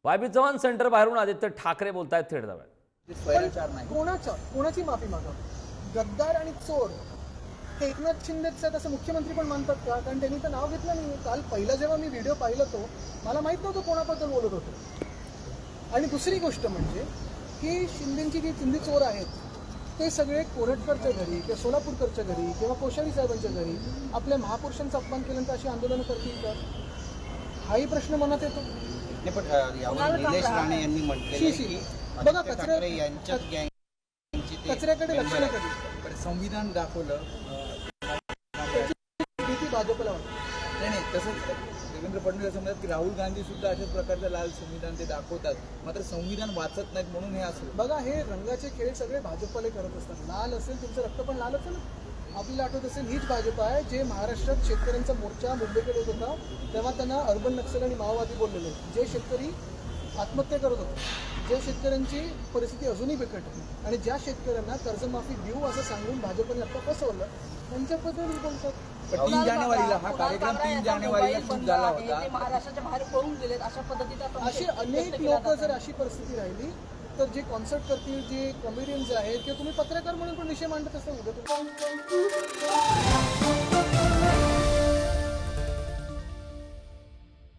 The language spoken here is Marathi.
वाय.बी. चव्हाण सेंटर बाहेरून आदित्य ठाकरे बोलतायत, थेट जाऊयात. कोणाची माफी मागा? गद्दार आणि चोर हे एकनाथ शिंदेच आहेत असं मुख्यमंत्री पण मानतात का? कारण त्यांनी तर नाव घेतलं नाही. काल पहिला जेव्हा मी व्हिडिओ पाहिला तो मला माहीत नव्हतं कोणाबद्दल बोलत होतो. आणि दुसरी गोष्ट म्हणजे की शिंदेची जी चिंदी चोर आहेत ते सगळे कोरटकरच्या घरी किंवा सोलापूरकरच्या घरी किंवा कोश्यारी साहेबांच्या घरी आपल्या महापुरुषांचा अपमान केल्यानंतर अशी आंदोलनं करतील का? हाही प्रश्न मनात येतो. नाही, पण यावर निलेश राणे यांनी म्हटलेलं की बघा आदित्य ठाकरे यांच्याच गँगची ते कचऱ्याकडे लक्ष नाही कधी. पण संविधान दाखवलं भीती भाजपला वाटते. नाही तसंच देवेंद्र फडणवीस असं म्हणतात की राहुल गांधी सुद्धा अशाच प्रकारचं लाल संविधान ते दाखवतात, मात्र संविधान वाचत नाहीत म्हणून हे असं. बघा, हे रंगाचे खेळ सगळे भाजपवाले करत असतात. लाल असेल, तुमचं रक्त पण लालच आहे ना. आपल्याला आठवत असेल हीच भाजप आहे जे महाराष्ट्रात शेतकऱ्यांचा मोर्चा मुंबईकडे होत होता तेव्हा त्यांना अर्बन नक्षल आणि माओवादी बोललेले. जे शेतकरी आत्महत्या करत होते, ज्या शेतकऱ्यांची परिस्थिती अजूनही बिकट आहे आणि ज्या शेतकऱ्यांना कर्जमाफी देऊ असं सांगून भाजपने आता फसवलं त्यांच्याबद्दल बोलतात. 3 जानेवारीला हा कार्यक्रम 3 जानेवारीला शूट झाला होता. महाराष्ट्राच्या बाहेर पळून गेलेत अशा पद्धतीचा अशी अनेक लोक जर अशी परिस्थिती राहिली तर जे कॉन्सर्ट करतील, जे कॉमेडियन्स आहेत किंवा तुम्ही पत्रकार म्हणून पण विषय मांडत असता उद्या